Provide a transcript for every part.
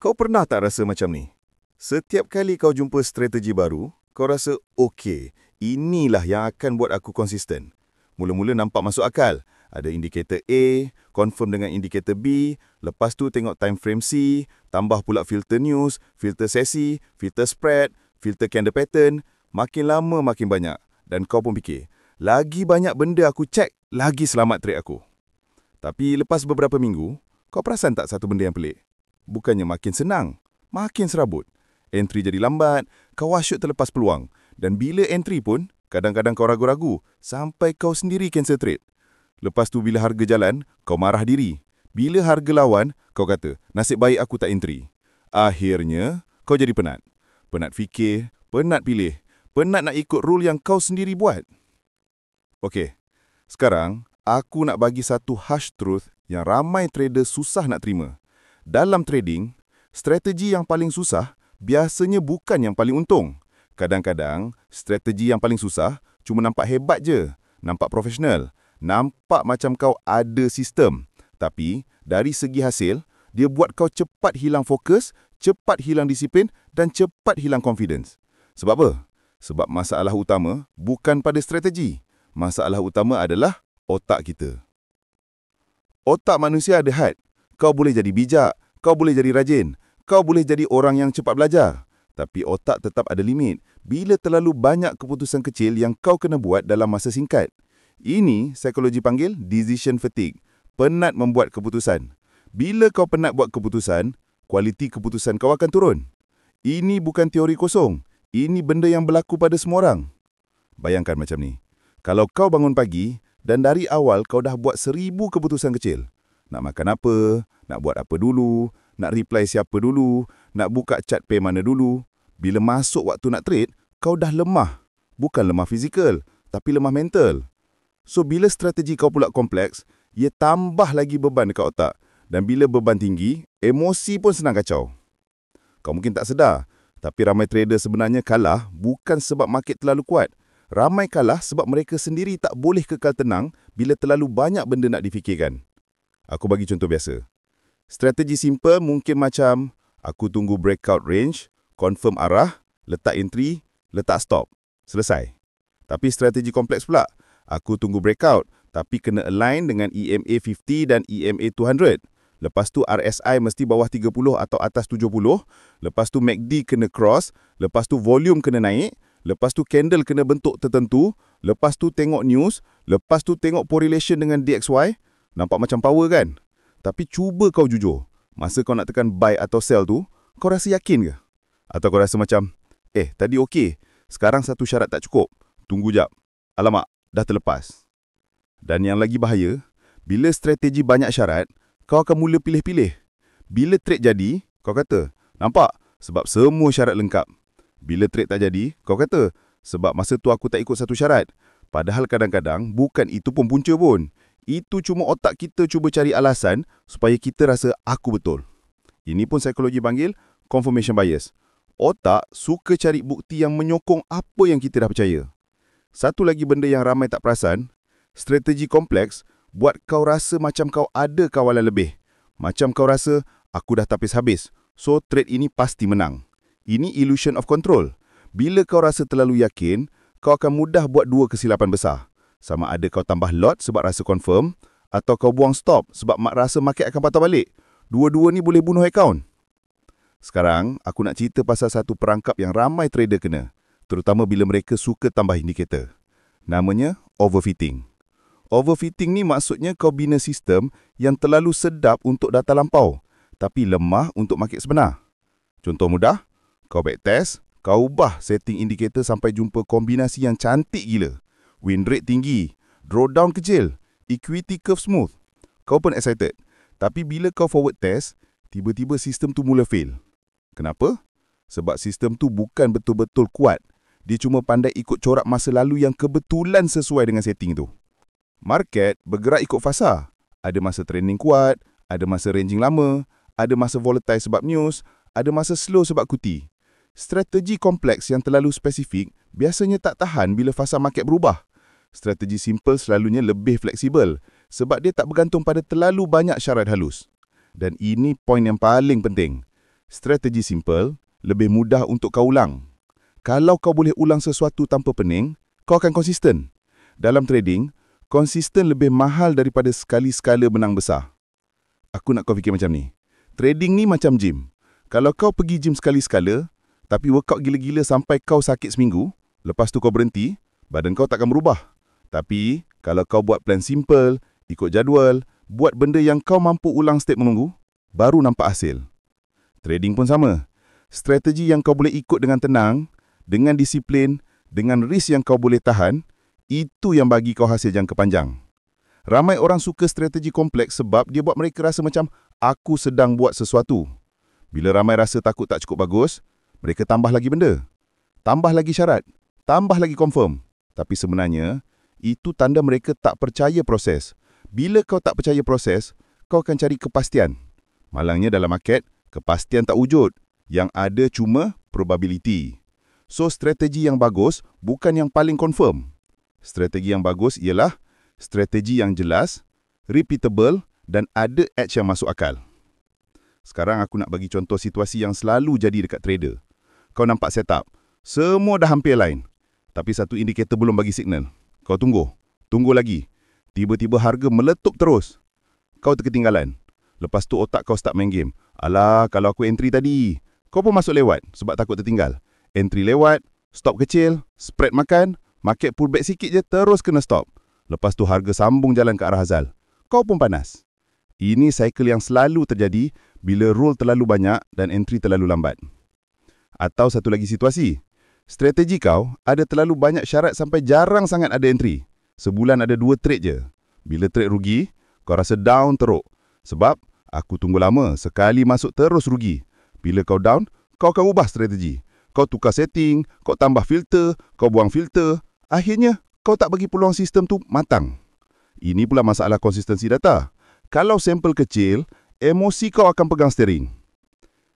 Kau pernah tak rasa macam ni? Setiap kali kau jumpa strategi baru, kau rasa, okey, inilah yang akan buat aku konsisten. Mula-mula nampak masuk akal. Ada indikator A, confirm dengan indikator B, lepas tu tengok time frame C, tambah pula filter news, filter sesi, filter spread, filter candle pattern, makin lama makin banyak. Dan kau pun fikir, lagi banyak benda aku cek, lagi selamat trade aku. Tapi lepas beberapa minggu, kau perasan tak satu benda yang pelik? Bukannya makin senang, makin serabut. Entry jadi lambat, kau asyuk terlepas peluang. Dan bila entry pun, kadang-kadang kau ragu-ragu sampai kau sendiri cancel trade. Lepas tu bila harga jalan, kau marah diri. Bila harga lawan, kau kata, nasib baik aku tak entry. Akhirnya, kau jadi penat. Penat fikir, penat pilih, penat nak ikut rule yang kau sendiri buat. Okey, sekarang aku nak bagi satu harsh truth yang ramai trader susah nak terima. Dalam trading, strategi yang paling susah biasanya bukan yang paling untung. Kadang-kadang, strategi yang paling susah cuma nampak hebat je, nampak profesional, nampak macam kau ada sistem. Tapi, dari segi hasil, dia buat kau cepat hilang fokus, cepat hilang disiplin dan cepat hilang confidence. Sebab apa? Sebab masalah utama bukan pada strategi. Masalah utama adalah otak kita. Otak manusia ada had. Kau boleh jadi bijak, kau boleh jadi rajin, kau boleh jadi orang yang cepat belajar. Tapi otak tetap ada limit bila terlalu banyak keputusan kecil yang kau kena buat dalam masa singkat. Ini psikologi panggil decision fatigue, penat membuat keputusan. Bila kau penat buat keputusan, kualiti keputusan kau akan turun. Ini bukan teori kosong, ini benda yang berlaku pada semua orang. Bayangkan macam ni, kalau kau bangun pagi dan dari awal kau dah buat 1000 keputusan kecil. Nak makan apa, nak buat apa dulu, nak reply siapa dulu, nak buka chat pay mana dulu. Bila masuk waktu nak trade, kau dah lemah. Bukan lemah fizikal, tapi lemah mental. So, bila strategi kau pula kompleks, ia tambah lagi beban dekat otak. Dan bila beban tinggi, emosi pun senang kacau. Kau mungkin tak sedar, tapi ramai trader sebenarnya kalah bukan sebab market terlalu kuat. Ramai kalah sebab mereka sendiri tak boleh kekal tenang bila terlalu banyak benda nak difikirkan. Aku bagi contoh biasa. Strategi simple mungkin macam aku tunggu breakout range, confirm arah, letak entry, letak stop. Selesai. Tapi strategi kompleks pula. Aku tunggu breakout tapi kena align dengan EMA 50 dan EMA 200. Lepas tu RSI mesti bawah 30 atau atas 70. Lepas tu MACD kena cross. Lepas tu volume kena naik. Lepas tu candle kena bentuk tertentu. Lepas tu tengok news. Lepas tu tengok correlation dengan DXY. Nampak macam power kan? Tapi cuba kau jujur. Masa kau nak tekan buy atau sell tu, kau rasa yakin ke? Atau kau rasa macam, tadi okey. Sekarang satu syarat tak cukup. Tunggu jap. Alamak, dah terlepas. Dan yang lagi bahaya, bila strategi banyak syarat, kau akan mula pilih-pilih. Bila trade jadi, kau kata, nampak? Sebab semua syarat lengkap. Bila trade tak jadi, kau kata, sebab masa tu aku tak ikut satu syarat. Padahal kadang-kadang, bukan itu pun punca pun. Itu cuma otak kita cuba cari alasan supaya kita rasa aku betul. Ini pun psikologi panggil confirmation bias. Otak suka cari bukti yang menyokong apa yang kita dah percaya. Satu lagi benda yang ramai tak perasan, strategi kompleks buat kau rasa macam kau ada kawalan lebih. Macam kau rasa, aku dah tapis habis, so trade ini pasti menang. Ini illusion of control. Bila kau rasa terlalu yakin, kau akan mudah buat dua kesilapan besar. Sama ada kau tambah lot sebab rasa confirm, atau kau buang stop sebab rasa market akan patah balik. Dua-dua ni boleh bunuh akaun. Sekarang, aku nak cerita pasal satu perangkap yang ramai trader kena, terutama bila mereka suka tambah indikator. Namanya overfitting. Overfitting ni maksudnya kau bina sistem yang terlalu sedap untuk data lampau, tapi lemah untuk market sebenar. Contoh mudah, kau backtest, kau ubah setting indikator sampai jumpa kombinasi yang cantik gila. Win rate tinggi, drawdown kecil, equity curve smooth. Kau pun excited. Tapi bila kau forward test, tiba-tiba sistem tu mula fail. Kenapa? Sebab sistem tu bukan betul-betul kuat. Dia cuma pandai ikut corak masa lalu yang kebetulan sesuai dengan setting tu. Market bergerak ikut fasa. Ada masa trending kuat, ada masa ranging lama, ada masa volatile sebab news, ada masa slow sebab kuti. Strategi kompleks yang terlalu spesifik biasanya tak tahan bila fasa market berubah. Strategi simple selalunya lebih fleksibel sebab dia tak bergantung pada terlalu banyak syarat halus. Dan ini poin yang paling penting. Strategi simple lebih mudah untuk kau ulang. Kalau kau boleh ulang sesuatu tanpa pening, kau akan konsisten. Dalam trading, konsisten lebih mahal daripada sekali-sekala menang besar. Aku nak kau fikir macam ni. Trading ni macam gym. Kalau kau pergi gym sekali-sekala, tapi workout gila-gila sampai kau sakit seminggu, lepas tu kau berhenti, badan kau takkan berubah. Tapi, kalau kau buat plan simple, ikut jadual, buat benda yang kau mampu ulang setiap minggu, baru nampak hasil. Trading pun sama. Strategi yang kau boleh ikut dengan tenang, dengan disiplin, dengan risk yang kau boleh tahan, itu yang bagi kau hasil jangka panjang. Ramai orang suka strategi kompleks sebab dia buat mereka rasa macam aku sedang buat sesuatu. Bila ramai rasa takut tak cukup bagus, mereka tambah lagi benda. Tambah lagi syarat. Tambah lagi confirm. Tapi sebenarnya, itu tanda mereka tak percaya proses. Bila kau tak percaya proses, kau akan cari kepastian. Malangnya dalam market, kepastian tak wujud. Yang ada cuma probability. So, strategi yang bagus bukan yang paling confirm. Strategi yang bagus ialah strategi yang jelas, repeatable dan ada edge yang masuk akal. Sekarang aku nak bagi contoh situasi yang selalu jadi dekat trader. Kau nampak setup. Semua dah hampir line. Tapi satu indikator belum bagi signal. Kau tunggu. Tunggu lagi. Tiba-tiba harga meletup terus. Kau terketinggalan. Lepas tu otak kau start main game. Alah, kalau aku entry tadi. Kau pun masuk lewat sebab takut tertinggal. Entry lewat, stop kecil, spread makan, market pullback sikit je terus kena stop. Lepas tu harga sambung jalan ke arah Hazal. Kau pun panas. Ini cycle yang selalu terjadi bila roll terlalu banyak dan entry terlalu lambat. Atau satu lagi situasi. Strategi kau ada terlalu banyak syarat sampai jarang sangat ada entry. Sebulan ada 2 trade je. Bila trade rugi, kau rasa down teruk. Sebab aku tunggu lama, sekali masuk terus rugi. Bila kau down, kau akan ubah strategi. Kau tukar setting, kau tambah filter, kau buang filter. Akhirnya, kau tak bagi peluang sistem tu matang. Ini pula masalah konsistensi data. Kalau sampel kecil, emosi kau akan pegang steering.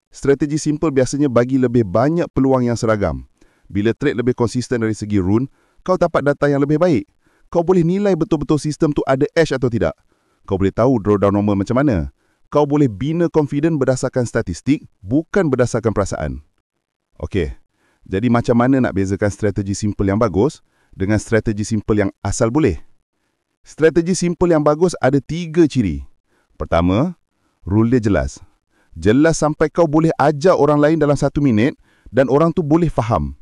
Strategi simple biasanya bagi lebih banyak peluang yang seragam. Bila trade lebih konsisten dari segi rune, kau dapat data yang lebih baik. Kau boleh nilai betul-betul sistem tu ada edge atau tidak. Kau boleh tahu drawdown normal macam mana. Kau boleh bina confident berdasarkan statistik, bukan berdasarkan perasaan. Okey, jadi macam mana nak bezakan strategi simple yang bagus dengan strategi simple yang asal boleh? Strategi simple yang bagus ada 3 ciri. Pertama, rule dia jelas. Jelas sampai kau boleh ajar orang lain dalam 1 minit dan orang tu boleh faham.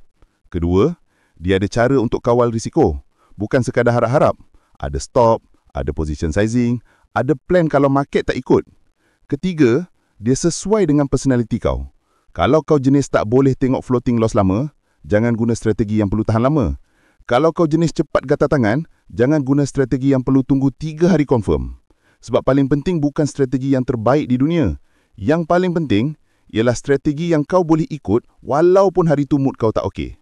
Kedua, dia ada cara untuk kawal risiko. Bukan sekadar harap-harap. Ada stop, ada position sizing, ada plan kalau market tak ikut. Ketiga, dia sesuai dengan personality kau. Kalau kau jenis tak boleh tengok floating loss lama, jangan guna strategi yang perlu tahan lama. Kalau kau jenis cepat gatal tangan, jangan guna strategi yang perlu tunggu 3 hari confirm. Sebab paling penting bukan strategi yang terbaik di dunia. Yang paling penting ialah strategi yang kau boleh ikut walaupun hari tu mood kau tak okey.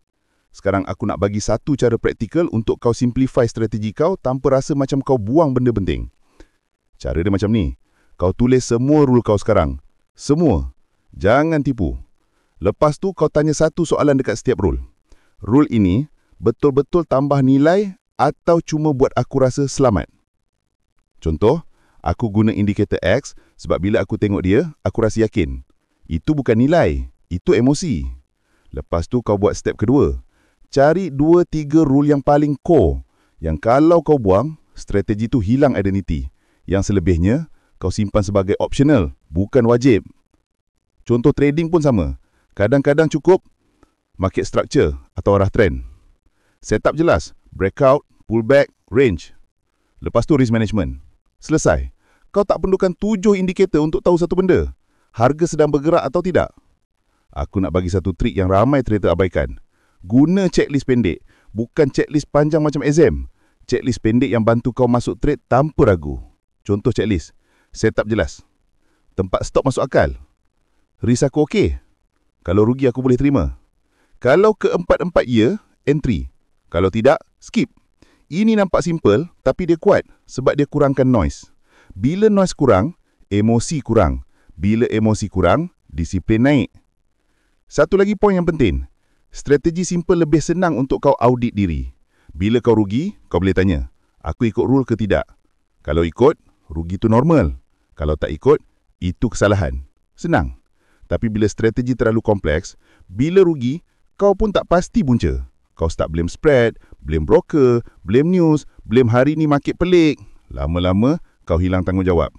Sekarang aku nak bagi satu cara praktikal untuk kau simplify strategi kau tanpa rasa macam kau buang benda penting. Cara dia macam ni. Kau tulis semua rule kau sekarang. Semua. Jangan tipu. Lepas tu kau tanya satu soalan dekat setiap rule. Rule ini betul-betul tambah nilai atau cuma buat aku rasa selamat? Contoh, aku guna indikator X sebab bila aku tengok dia, aku rasa yakin. Itu bukan nilai, itu emosi. Lepas tu kau buat step kedua. Cari 2-3 rule yang paling core. Yang kalau kau buang, strategi tu hilang identiti. Yang selebihnya, kau simpan sebagai optional, bukan wajib. Contoh trading pun sama. Kadang-kadang cukup market structure atau arah trend. Setup jelas, breakout, pullback, range. Lepas tu risk management. Selesai. Kau tak perlukan 7 indikator untuk tahu satu benda. Harga sedang bergerak atau tidak. Aku nak bagi satu trik yang ramai trader abaikan. Guna checklist pendek, bukan checklist panjang macam exam. Checklist pendek yang bantu kau masuk trade tanpa ragu. Contoh checklist. Setup jelas. Tempat stop masuk akal. Risk aku okey. Kalau rugi aku boleh terima. Kalau keempat-empat ya, entry. Kalau tidak, skip. Ini nampak simple, tapi dia kuat sebab dia kurangkan noise. Bila noise kurang, emosi kurang. Bila emosi kurang, disiplin naik. Satu lagi poin yang penting. Strategi simple lebih senang untuk kau audit diri. Bila kau rugi, kau boleh tanya, aku ikut rule ke tidak? Kalau ikut, rugi tu normal. Kalau tak ikut, itu kesalahan. Senang. Tapi bila strategi terlalu kompleks, bila rugi, kau pun tak pasti punca. Kau start blame spread, blame broker, blame news, blame hari ni market pelik. Lama-lama, kau hilang tanggungjawab.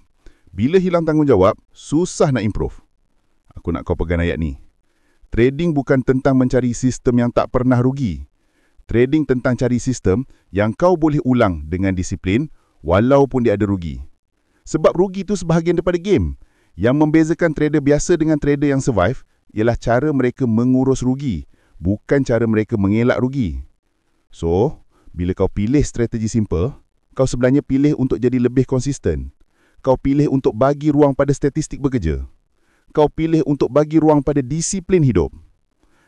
Bila hilang tanggungjawab, susah nak improve. Aku nak kau pegang ayat ni. Trading bukan tentang mencari sistem yang tak pernah rugi. Trading tentang cari sistem yang kau boleh ulang dengan disiplin walaupun dia ada rugi. Sebab rugi itu sebahagian daripada game. Yang membezakan trader biasa dengan trader yang survive ialah cara mereka mengurus rugi, bukan cara mereka mengelak rugi. So, bila kau pilih strategi simple, kau sebenarnya pilih untuk jadi lebih konsisten. Kau pilih untuk bagi ruang pada statistik bekerja. Kau pilih untuk bagi ruang pada disiplin hidup.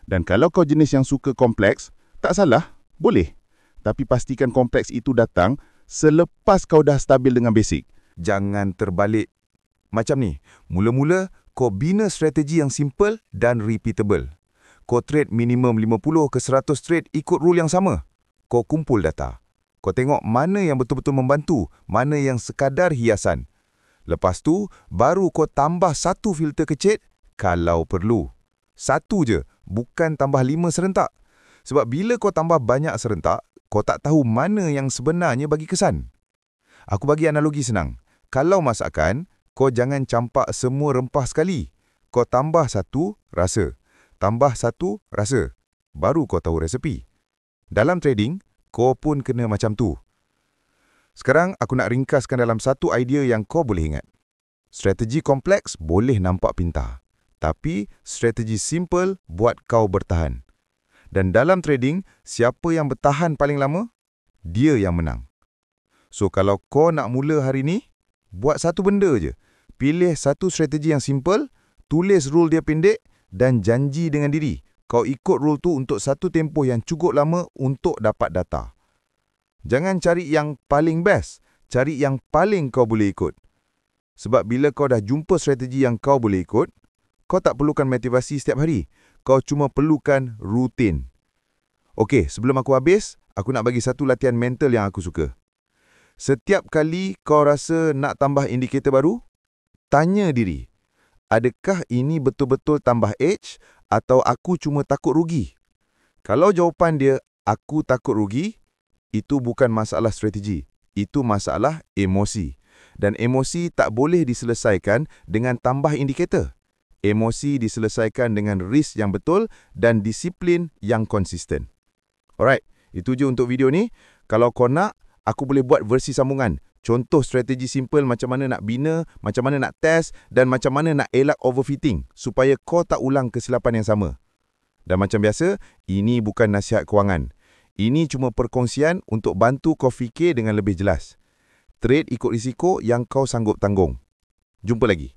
Dan kalau kau jenis yang suka kompleks, tak salah, boleh. Tapi pastikan kompleks itu datang selepas kau dah stabil dengan basic. Jangan terbalik. Macam ni, mula-mula kau bina strategi yang simple dan repeatable. Kau trade minimum 50 ke 100 trade ikut rule yang sama. Kau kumpul data. Kau tengok mana yang betul-betul membantu, mana yang sekadar hiasan. Lepas tu, baru kau tambah satu filter kecil kalau perlu. Satu je, bukan tambah 5 serentak. Sebab bila kau tambah banyak serentak, kau tak tahu mana yang sebenarnya bagi kesan. Aku bagi analogi senang. Kalau masakan, kau jangan campak semua rempah sekali. Kau tambah satu, rasa. Tambah satu, rasa. Baru kau tahu resepi. Dalam trading, kau pun kena macam tu. Sekarang, aku nak ringkaskan dalam satu idea yang kau boleh ingat. Strategi kompleks boleh nampak pintar. Tapi, strategi simple buat kau bertahan. Dan dalam trading, siapa yang bertahan paling lama? Dia yang menang. So, kalau kau nak mula hari ni, buat satu benda je. Pilih satu strategi yang simple, tulis rule dia pendek dan janji dengan diri. Kau ikut rule tu untuk satu tempoh yang cukup lama untuk dapat data. Jangan cari yang paling best, cari yang paling kau boleh ikut. Sebab bila kau dah jumpa strategi yang kau boleh ikut, kau tak perlukan motivasi setiap hari. Kau cuma perlukan rutin. Okey, sebelum aku habis, aku nak bagi satu latihan mental yang aku suka. Setiap kali kau rasa nak tambah indikator baru, tanya diri, adakah ini betul-betul tambah edge atau aku cuma takut rugi? Kalau jawapan dia, aku takut rugi, itu bukan masalah strategi. Itu masalah emosi. Dan emosi tak boleh diselesaikan dengan tambah indikator. Emosi diselesaikan dengan risk yang betul dan disiplin yang konsisten. Alright, itu je untuk video ni. Kalau kau nak, aku boleh buat versi sambungan. Contoh strategi simple macam mana nak bina, macam mana nak test dan macam mana nak elak overfitting supaya kau tak ulang kesilapan yang sama. Dan macam biasa, ini bukan nasihat kewangan. Ini cuma perkongsian untuk bantu kau fikir dengan lebih jelas. Trade ikut risiko yang kau sanggup tanggung. Jumpa lagi.